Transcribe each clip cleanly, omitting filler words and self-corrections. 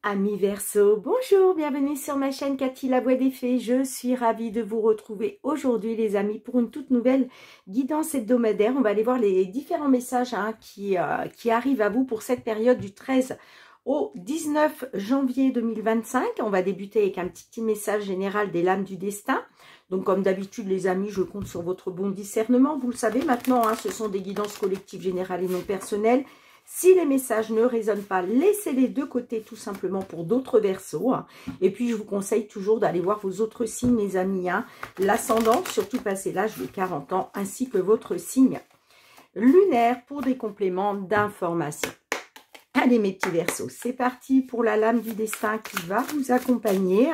Amis Verseau, bonjour, bienvenue sur ma chaîne Cathy la Voix des Fées. Je suis ravie de vous retrouver aujourd'hui les amis pour une toute nouvelle guidance hebdomadaire. On va aller voir les différents messages qui arrivent à vous pour cette période du 13 au 19 janvier 2025. On va débuter avec un petit message général des lames du destin. Donc comme d'habitude les amis, je compte sur votre bon discernement. Vous le savez maintenant, ce sont des guidances collectives générales et non personnelles. Si les messages ne résonnent pas, laissez-les de côté tout simplement pour d'autres Verseaux. Et puis, je vous conseille toujours d'aller voir vos autres signes, les amis. L'ascendant, surtout passé l'âge de 40 ans, ainsi que votre signe lunaire pour des compléments d'information. Allez, mes petits Verseaux, c'est parti pour la lame du destin qui va vous accompagner.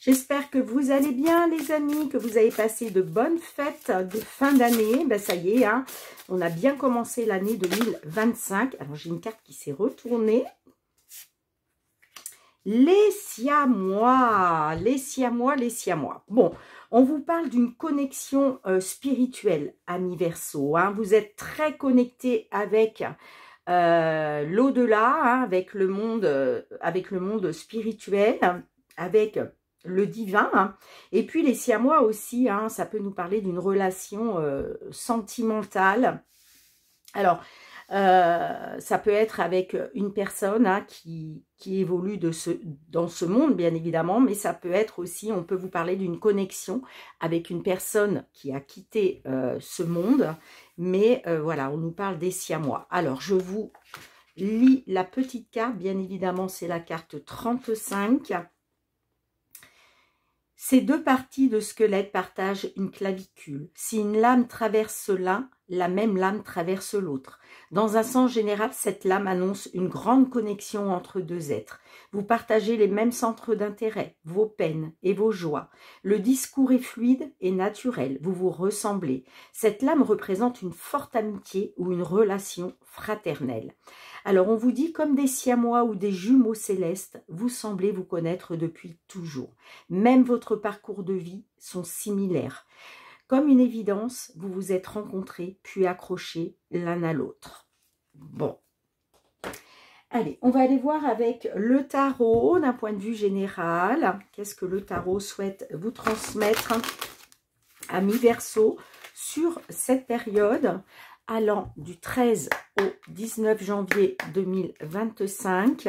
J'espère que vous allez bien les amis, que vous avez passé de bonnes fêtes de fin d'année. Ben, ça y est, on a bien commencé l'année 2025. Alors j'ai une carte qui s'est retournée. Les Siamois, les Siamois, les Siamois. Bon, on vous parle d'une connexion spirituelle, amis Verseau. Vous êtes très connectés avec l'au-delà, avec le monde spirituel, avec le divin, et puis les Siamois aussi, ça peut nous parler d'une relation sentimentale. Alors, ça peut être avec une personne qui évolue dans ce monde, bien évidemment, mais ça peut être aussi, on peut vous parler d'une connexion avec une personne qui a quitté ce monde, mais voilà, on nous parle des Siamois. Alors, je vous lis la petite carte, bien évidemment, c'est la carte 35. Ces deux parties de squelette partagent une clavicule. Si une lame traverse l'un, la même lame traverse l'autre. Dans un sens général, cette lame annonce une grande connexion entre deux êtres. Vous partagez les mêmes centres d'intérêt, vos peines et vos joies. Le discours est fluide et naturel, vous vous ressemblez. Cette lame représente une forte amitié ou une relation fraternelle. Alors on vous dit comme des Siamois ou des jumeaux célestes, vous semblez vous connaître depuis toujours. Même votre parcours de vie sont similaires. Comme une évidence, vous vous êtes rencontrés puis accrochés l'un à l'autre. Bon. Allez, on va aller voir avec le tarot d'un point de vue général. Qu'est-ce que le tarot souhaite vous transmettre, amis Verseau, sur cette période allant du 13 au 19 janvier 2025.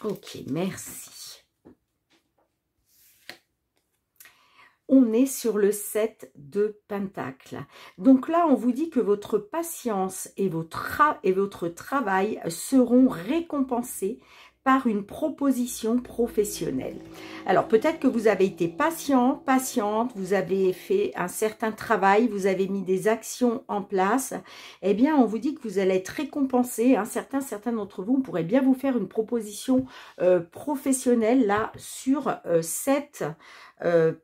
Ok, merci. On est sur le 7 de Pentacles. Donc là, on vous dit que votre patience et votre travail seront récompensés par une proposition professionnelle. Alors peut-être que vous avez été patient, patiente, vous avez fait un certain travail, vous avez mis des actions en place. Eh bien, on vous dit que vous allez être récompensé. Certains d'entre vous, on pourrait bien vous faire une proposition professionnelle là sur cette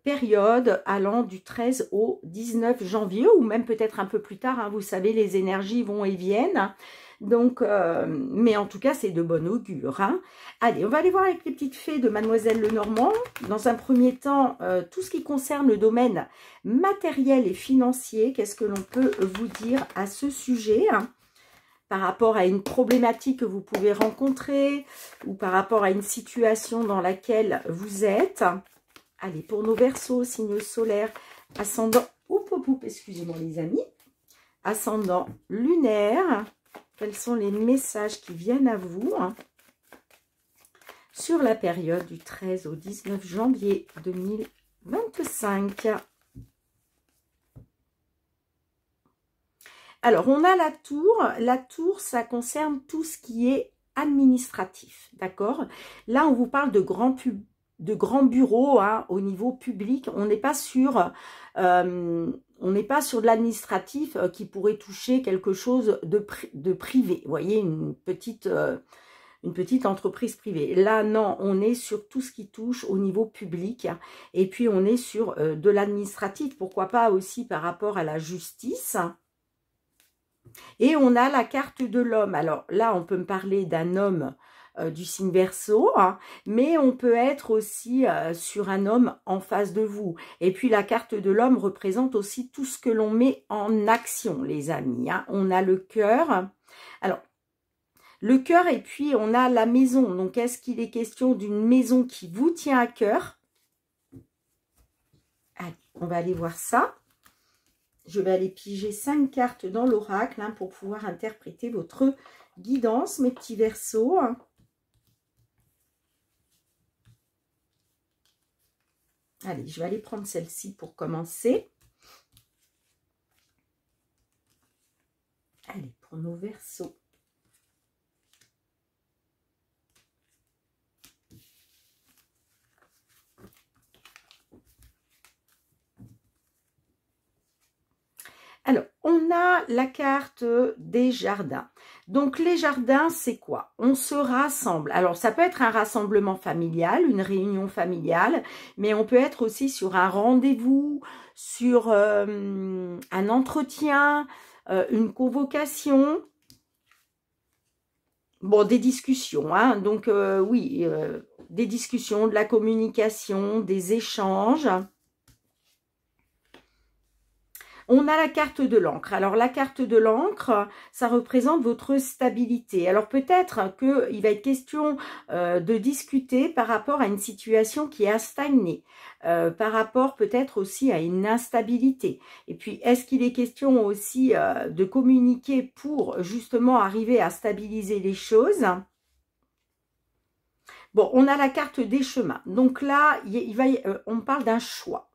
période allant du 13 au 19 janvier ou même peut-être un peu plus tard. Vous savez, les énergies vont et viennent. Donc, mais en tout cas, c'est de bon augure. Allez, on va aller voir avec les petites fées de Mademoiselle Lenormand. Dans un premier temps, tout ce qui concerne le domaine matériel et financier, qu'est-ce que l'on peut vous dire à ce sujet par rapport à une problématique que vous pouvez rencontrer ou par rapport à une situation dans laquelle vous êtes. Allez, pour nos Verseaux, signe solaire, ascendant, excusez-moi les amis, ascendant lunaire. Quels sont les messages qui viennent à vous sur la période du 13 au 19 janvier 2025. Alors, on a la tour. La tour, ça concerne tout ce qui est administratif, d'accord? Là, on vous parle de grands bureaux au niveau public. On n'est pas sur... on n'est pas sur de l'administratif qui pourrait toucher quelque chose de privé. Vous voyez, une petite entreprise privée. Là, non, on est sur tout ce qui touche au niveau public. Et puis, on est sur de l'administratif. Pourquoi pas aussi par rapport à la justice. Et on a la carte de l'homme. Alors là, on peut me parler d'un homme du signe Verseau, hein, mais on peut être aussi sur un homme en face de vous. Et puis la carte de l'homme représente aussi tout ce que l'on met en action, les amis, hein. On a le cœur. Alors, le cœur et puis on a la maison. Donc, est-ce qu'il est question d'une maison qui vous tient à cœur? Allez, on va aller voir ça. Je vais aller piger 5 cartes dans l'oracle, hein, pour pouvoir interpréter votre guidance, mes petits Verseaux. Allez, je vais aller prendre celle-ci pour commencer. Allez, pour nos Verseaux. Alors, on a la carte des jardins. Donc, les jardins, c'est quoi? On se rassemble. Alors, ça peut être un rassemblement familial, une réunion familiale, mais on peut être aussi sur un rendez-vous, sur un entretien, une convocation. Bon, des discussions, hein. Donc, oui, des discussions, de la communication, des échanges. On a la carte de l'encre. Alors, la carte de l'encre, ça représente votre stabilité. Alors, peut-être qu'il va être question de discuter par rapport à une situation qui a stagné, par rapport peut-être aussi à une instabilité. Et puis, est-ce qu'il est question aussi de communiquer pour justement arriver à stabiliser les choses ? Bon, on a la carte des chemins. Donc là, on parle d'un choix.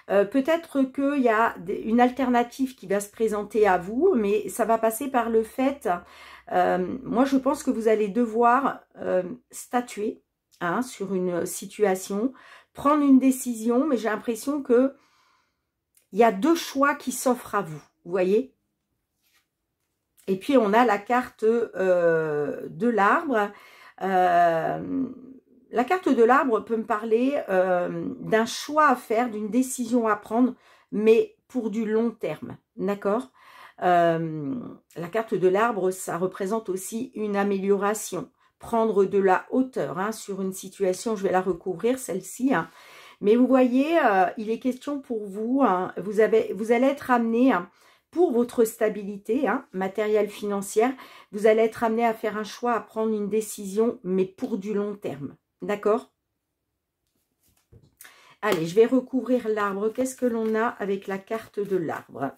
Peut-être qu'il y a une alternative qui va se présenter à vous, mais ça va passer par le fait, moi je pense que vous allez devoir statuer, hein, sur une situation, prendre une décision, mais j'ai l'impression que il y a 2 choix qui s'offrent à vous, vous voyez. Et puis on a la carte de l'arbre. La carte de l'arbre peut me parler d'un choix à faire, d'une décision à prendre, mais pour du long terme, d'accord? La carte de l'arbre, ça représente aussi une amélioration, prendre de la hauteur, hein, sur une situation. Je vais la recouvrir, celle-ci, hein. Mais vous voyez, il est question pour vous, hein, vous allez être amené, hein, pour votre stabilité, hein, matérielle, financière, vous allez être amené à faire un choix, à prendre une décision, mais pour du long terme. D'accord? Allez, je vais recouvrir l'arbre. Qu'est-ce que l'on a avec la carte de l'arbre?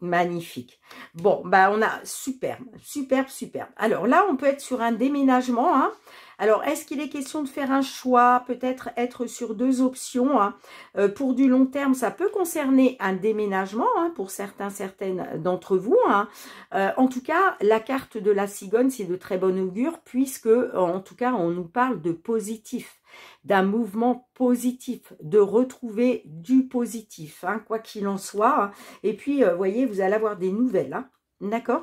Magnifique. Bon, bah on a superbe, superbe, superbe. Alors là, on peut être sur un déménagement, hein. Alors, est-ce qu'il est question de faire un choix, peut-être être sur 2 options, hein. Pour du long terme, ça peut concerner un déménagement, hein, pour certaines d'entre vous, hein. En tout cas, la carte de la cigogne, c'est de très bon augure, puisque, en tout cas, on nous parle de positif, d'un mouvement positif, de retrouver du positif, hein, quoi qu'il en soit, hein. Et puis, vous voyez, vous allez avoir des nouvelles, hein. D'accord?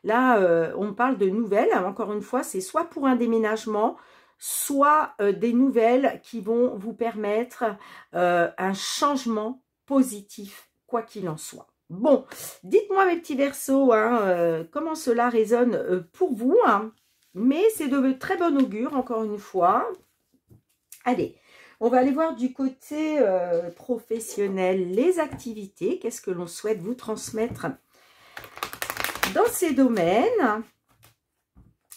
Là, on parle de nouvelles. Encore une fois, c'est soit pour un déménagement, soit des nouvelles qui vont vous permettre un changement positif, quoi qu'il en soit. Bon, dites-moi mes petits Verseaux, hein, comment cela résonne pour vous, hein. Mais c'est de très bon augure, encore une fois. Allez, on va aller voir du côté professionnel, les activités. Qu'est-ce que l'on souhaite vous transmettre dans ces domaines?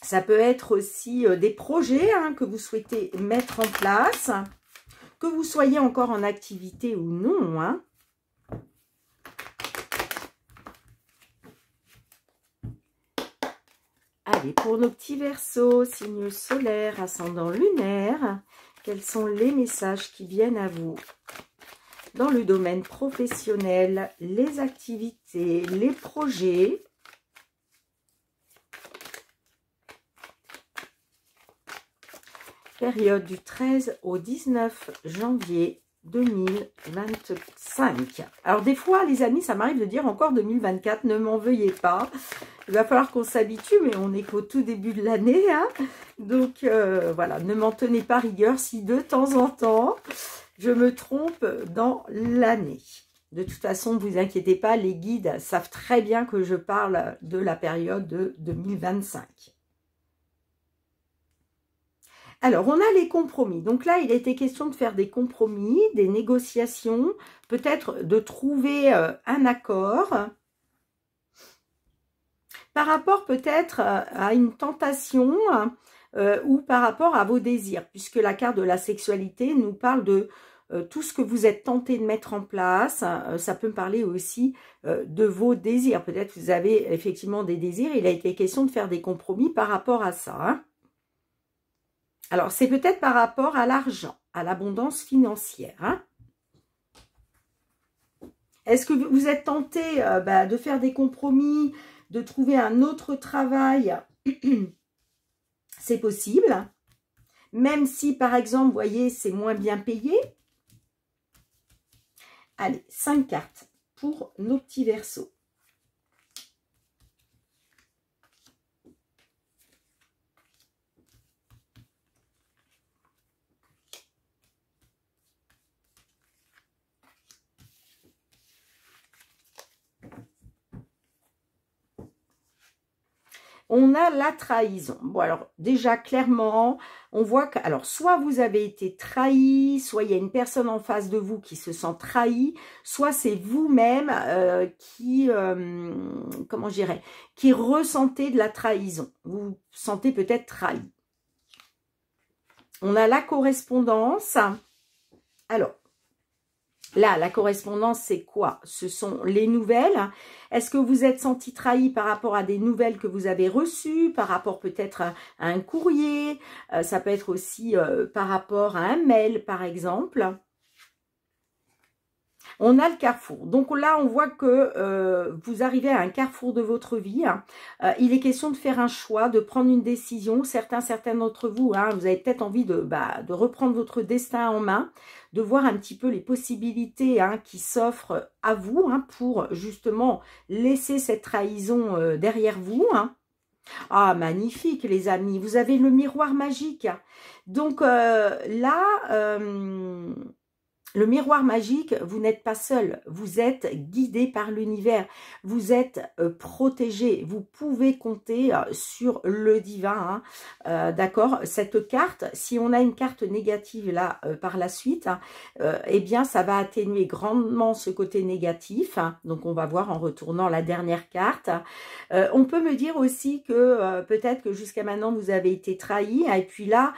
Ça peut être aussi des projets, hein, que vous souhaitez mettre en place, que vous soyez encore en activité ou non, hein. Allez, pour nos petits Verseaux, signe solaire, ascendant lunaire, quels sont les messages qui viennent à vous dans le domaine professionnel, les activités, les projets? Période du 13 au 19 janvier 2025. Alors des fois, les amis, ça m'arrive de dire encore 2024, ne m'en veuillez pas. Il va falloir qu'on s'habitue, mais on n'est qu'au tout début de l'année. Hein. Donc voilà, ne m'en tenez pas rigueur si de temps en temps, je me trompe dans l'année. De toute façon, ne vous inquiétez pas, les guides savent très bien que je parle de la période de 2025. Alors, on a les compromis. Donc là, il a été question de faire des compromis, des négociations, peut-être de trouver un accord par rapport peut-être à une tentation ou par rapport à vos désirs, puisque la carte de la sexualité nous parle de tout ce que vous êtes tenté de mettre en place. Ça peut me parler aussi de vos désirs. Peut-être que vous avez effectivement des désirs. Il a été question de faire des compromis par rapport à ça. Hein. Alors, c'est peut-être par rapport à l'argent, à l'abondance financière. Hein. Est-ce que vous êtes tenté de faire des compromis, de trouver un autre travail? C'est possible. Même si, par exemple, vous voyez, c'est moins bien payé. Allez, 5 cartes pour nos petits Verseaux. On a la trahison. Bon, alors, déjà, clairement, on voit que, alors, soit vous avez été trahi, soit il y a une personne en face de vous qui se sent trahi, soit c'est vous-même qui, comment je dirais, qui ressentez de la trahison. Vous vous sentez peut-être trahi. On a la correspondance. Alors, là, la correspondance, c'est quoi? Ce sont les nouvelles. Est-ce que vous êtes senti trahi par rapport à des nouvelles que vous avez reçues, par rapport peut-être à un courrier? Ça peut être aussi par rapport à un mail, par exemple. On a le carrefour. Donc là, on voit que vous arrivez à un carrefour de votre vie. Hein. Il est question de faire un choix, de prendre une décision. Certains d'entre vous, hein, vous avez peut-être envie de reprendre votre destin en main, de voir un petit peu les possibilités hein, qui s'offrent à vous hein, pour justement laisser cette trahison derrière vous. Hein. Ah, magnifique les amis, vous avez le miroir magique. Donc là... le miroir magique, vous n'êtes pas seul, vous êtes guidé par l'univers, vous êtes protégé, vous pouvez compter sur le divin, hein, d'accord? Cette carte, si on a une carte négative là par la suite, hein, eh bien ça va atténuer grandement ce côté négatif, hein, donc on va voir en retournant la dernière carte. On peut me dire aussi que peut-être que jusqu'à maintenant vous avez été trahi, hein, et puis là,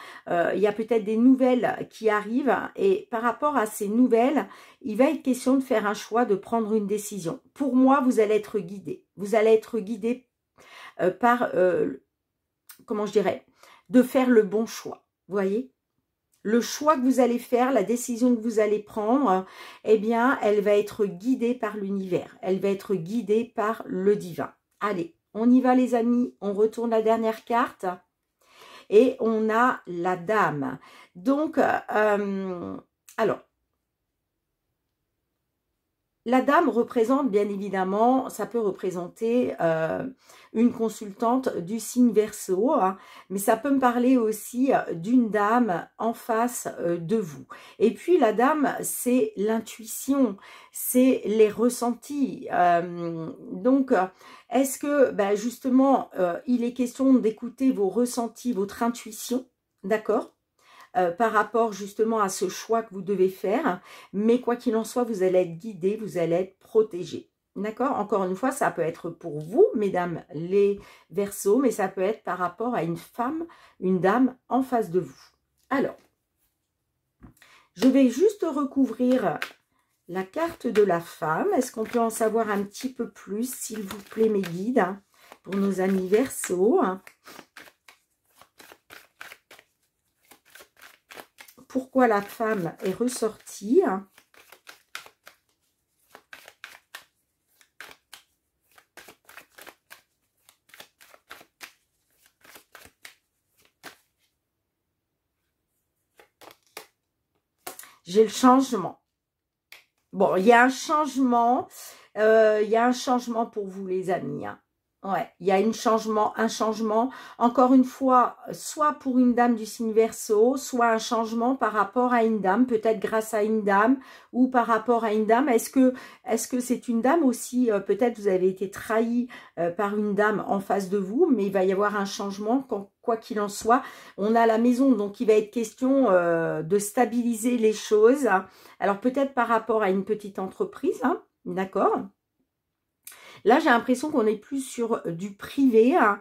il y a peut-être des nouvelles qui arrivent, et par rapport à ces nouvelles, il va être question de faire un choix, de prendre une décision. Pour moi, vous allez être guidé. Vous allez être guidé par, comment je dirais, de faire le bon choix. Vous voyez? Le choix que vous allez faire, la décision que vous allez prendre, eh bien, elle va être guidée par l'univers. Elle va être guidée par le divin. Allez, on y va les amis. On retourne la dernière carte. Et on a la dame. Donc, alors, la dame représente bien évidemment, ça peut représenter une consultante du signe Verseau, hein, mais ça peut me parler aussi d'une dame en face de vous. Et puis la dame, c'est l'intuition, c'est les ressentis. Donc, est-ce que justement, il est question d'écouter vos ressentis, votre intuition, d'accord ? Par rapport justement à ce choix que vous devez faire. Mais quoi qu'il en soit, vous allez être guidé, vous allez être protégé. D'accord? Encore une fois, ça peut être pour vous, mesdames les Verseaux, mais ça peut être par rapport à une femme, une dame en face de vous. Alors, je vais juste recouvrir la carte de la femme. Est-ce qu'on peut en savoir un petit peu plus, s'il vous plaît, mes guides, hein, pour nos amis Verseaux, hein. Pourquoi la femme est ressortie. J'ai le changement. Bon, il y a un changement. Il y a un changement pour vous, les amis. Hein. Ouais, il y a un changement. Encore une fois, soit pour une dame du signe Verseau, soit un changement par rapport à une dame, peut-être grâce à une dame ou par rapport à une dame. Est-ce que c'est une dame aussi? Peut-être vous avez été trahi par une dame en face de vous, mais il va y avoir un changement, quoi qu'il en soit. On a la maison, donc il va être question de stabiliser les choses. Alors peut-être par rapport à une petite entreprise, hein, d'accord? Là, j'ai l'impression qu'on est plus sur du privé. Hein.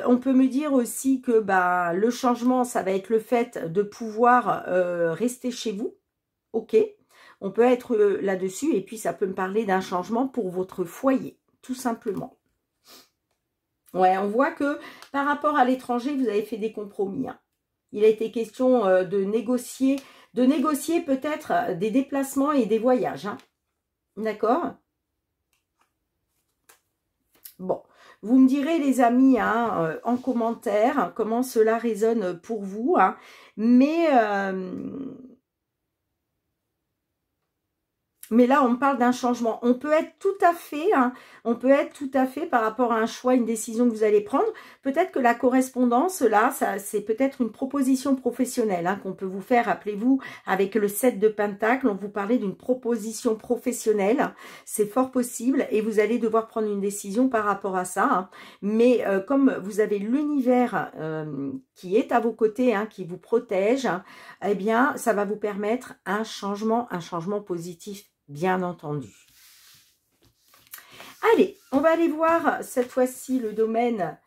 On peut me dire aussi que bah, le changement, ça va être le fait de pouvoir rester chez vous. Ok, on peut être là-dessus. Et puis, ça peut me parler d'un changement pour votre foyer, tout simplement. Ouais, on voit que par rapport à l'étranger, vous avez fait des compromis. Hein. Il a été question de négocier peut-être des déplacements et des voyages. Hein. D'accord ? Bon, vous me direz les amis hein, en commentaire comment cela résonne pour vous. Hein, mais là, on parle d'un changement. On peut être tout à fait, hein, par rapport à un choix, une décision que vous allez prendre. Peut-être que la correspondance, là, c'est peut-être une proposition professionnelle hein, qu'on peut vous faire. Rappelez-vous, avec le 7 de Pentacle, on vous parlait d'une proposition professionnelle. C'est fort possible et vous allez devoir prendre une décision par rapport à ça. Hein. Mais comme vous avez l'univers qui est à vos côtés, hein, qui vous protège, eh bien, ça va vous permettre un changement positif. Bien entendu. Allez, on va aller voir cette fois-ci le domaine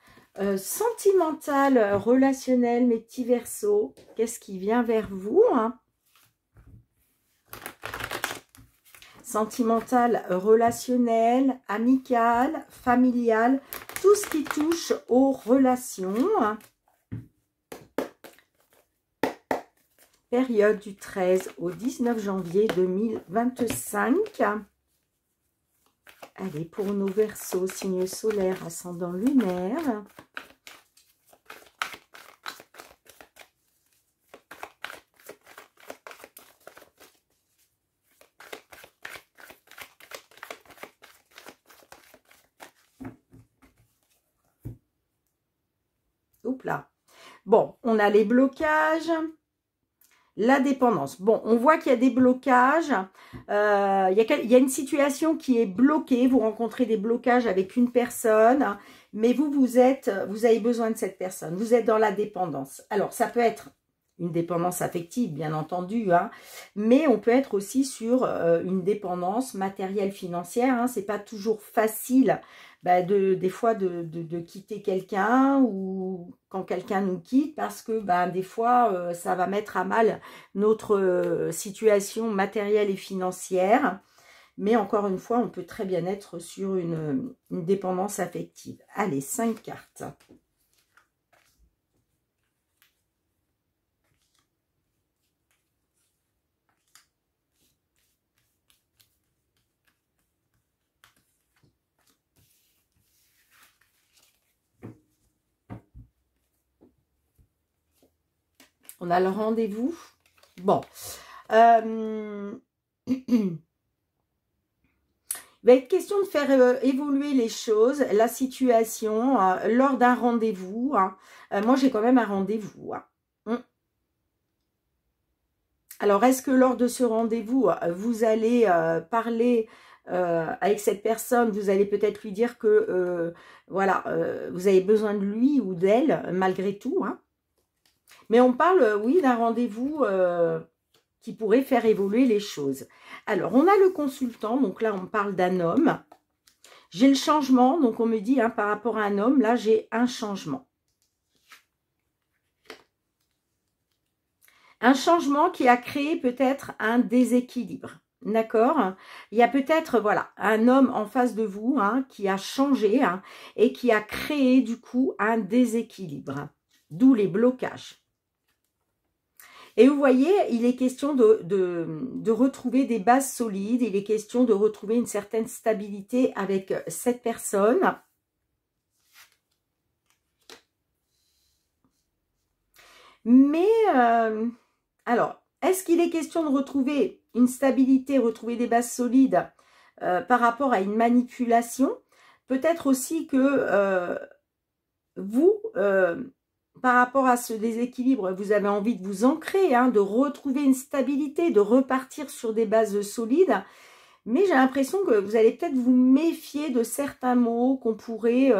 sentimental, relationnel, mes petits Verseaux. Qu'est-ce qui vient vers vous hein? Sentimental, relationnel, amical, familial, tout ce qui touche aux relations. Hein. Période du 13 au 19 janvier 2025. Allez, pour nos Verseaux, signe solaire, ascendant lunaire. Oups là. Bon, on a les blocages. La dépendance. Bon, on voit qu'il y a des blocages. Il y a une situation qui est bloquée. Vous rencontrez des blocages avec une personne, mais vous avez besoin de cette personne. Vous êtes dans la dépendance. Alors, ça peut être une dépendance affective, bien entendu, hein, mais on peut être aussi sur une dépendance matérielle financière. Hein, c'est pas toujours facile des fois de quitter quelqu'un ou quand quelqu'un nous quitte parce que des fois ça va mettre à mal notre situation matérielle et financière. Mais encore une fois, on peut très bien être sur une dépendance affective. Allez, 5 cartes. On a le rendez-vous. Bon. Il va être question de faire évoluer les choses, la situation, lors d'un rendez-vous. Hein. Moi, j'ai quand même un rendez-vous. Hein. Alors, est-ce que lors de ce rendez-vous, vous allez parler avec cette personne, vous allez peut-être lui dire que voilà, vous avez besoin de lui ou d'elle, malgré tout. Hein. Mais on parle, oui, d'un rendez-vous qui pourrait faire évoluer les choses. Alors, on a le consultant, donc là, on parle d'un homme. J'ai le changement, donc on me dit, hein, par rapport à un homme, là, j'ai un changement. Un changement qui a créé peut-être un déséquilibre. D'accord? Il y a peut-être, voilà, un homme en face de vous hein, qui a changé hein, et qui a créé, du coup, un déséquilibre. D'où les blocages. Et vous voyez, il est question de retrouver des bases solides, il est question de retrouver une certaine stabilité avec cette personne. Mais, alors, est-ce qu'il est question de retrouver une stabilité, retrouver des bases solides par rapport à une manipulation. Peut-être aussi que vous, par rapport à ce déséquilibre, vous avez envie de vous ancrer, hein, de retrouver une stabilité, de repartir sur des bases solides. Mais j'ai l'impression que vous allez peut-être vous méfier de certains mots qu'on pourrait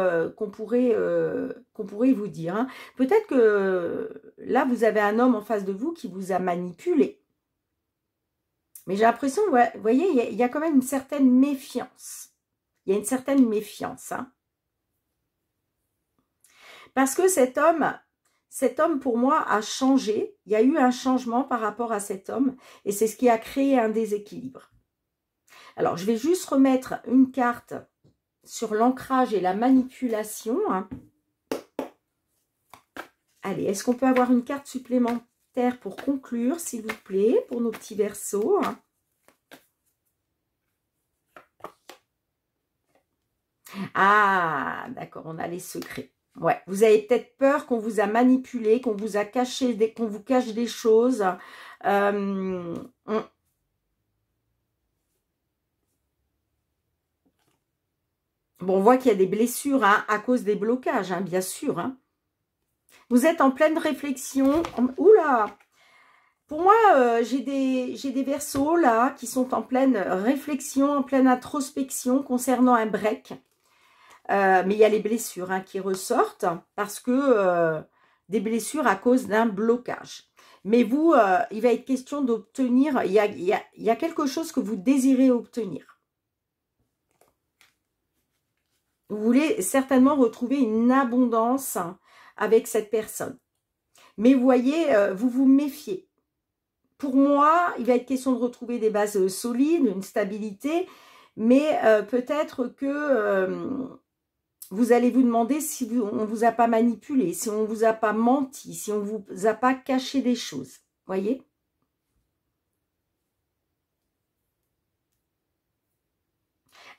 vous dire, hein. Peut-être que là, vous avez un homme en face de vous qui vous a manipulé. Mais j'ai l'impression, vous voyez, il y a quand même une certaine méfiance. Il y a une certaine méfiance, hein. Parce que cet homme, pour moi, a changé. Il y a eu un changement par rapport à cet homme. Et c'est ce qui a créé un déséquilibre. Alors, je vais juste remettre une carte sur l'ancrage et la manipulation, hein. Allez, est-ce qu'on peut avoir une carte supplémentaire pour conclure, s'il vous plaît, pour nos petits verseaux, hein. Ah, d'accord, on a les secrets. Ouais, vous avez peut-être peur qu'on vous a manipulé, qu'on vous a caché, qu'on vous cache des choses. Bon, on voit qu'il y a des blessures, hein, à cause des blocages, hein, bien sûr, hein. Vous êtes en pleine réflexion. Oula! Pour moi, j'ai des verseaux là qui sont en pleine réflexion, en pleine introspection concernant un break. Mais il y a les blessures, hein, qui ressortent parce que des blessures à cause d'un blocage. Mais vous, il va être question d'obtenir, il y a quelque chose que vous désirez obtenir. Vous voulez certainement retrouver une abondance avec cette personne. Mais vous voyez, vous vous méfiez. Pour moi, il va être question de retrouver des bases solides, une stabilité, mais peut-être que vous allez vous demander si on ne vous a pas manipulé, si on ne vous a pas menti, si on ne vous a pas caché des choses. Voyez ?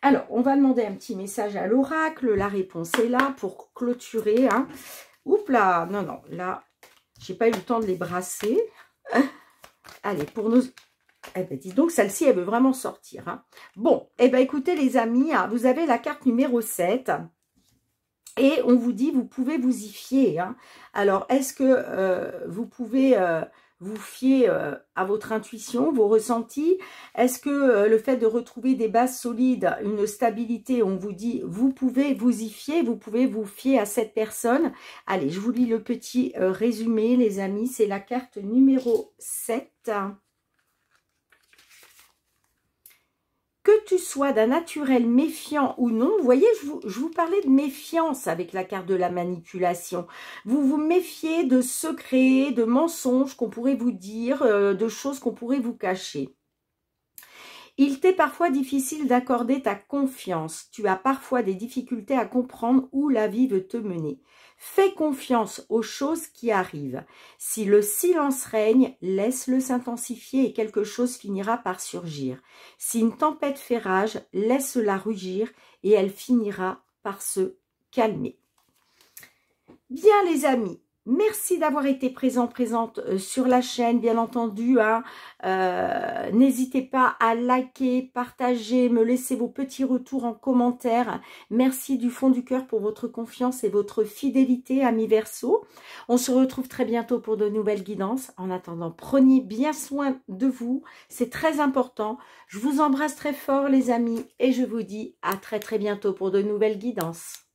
Alors, on va demander un petit message à l'oracle. La réponse est là pour clôturer, hein. Oups là, non, là, j'ai pas eu le temps de les brasser. Allez, pour nos... Eh bien, dis donc, celle-ci, elle veut vraiment sortir, hein. Bon, eh bien, écoutez, les amis, hein, vous avez la carte numéro 7. Et on vous dit, vous pouvez vous y fier, hein. Alors, est-ce que vous pouvez vous fier à votre intuition, vos ressentis? Est-ce que le fait de retrouver des bases solides, une stabilité, on vous dit, vous pouvez vous y fier, vous pouvez vous fier à cette personne? Allez, je vous lis le petit résumé, les amis. C'est la carte numéro 7. Que tu sois d'un naturel méfiant ou non, vous voyez, je vous parlais de méfiance avec la carte de la manipulation. Vous vous méfiez de secrets, de mensonges qu'on pourrait vous dire, de choses qu'on pourrait vous cacher. Il t'est parfois difficile d'accorder ta confiance. Tu as parfois des difficultés à comprendre où la vie veut te mener. Fais confiance aux choses qui arrivent. Si le silence règne, laisse-le s'intensifier et quelque chose finira par surgir. Si une tempête fait rage, laisse-la rugir et elle finira par se calmer. Bien les amis, merci d'avoir été présente sur la chaîne, bien entendu, hein. N'hésitez pas à liker, partager, me laisser vos petits retours en commentaire. Merci du fond du cœur pour votre confiance et votre fidélité, amis Verseau. On se retrouve très bientôt pour de nouvelles guidances. En attendant, prenez bien soin de vous, c'est très important. Je vous embrasse très fort les amis et je vous dis à très bientôt pour de nouvelles guidances.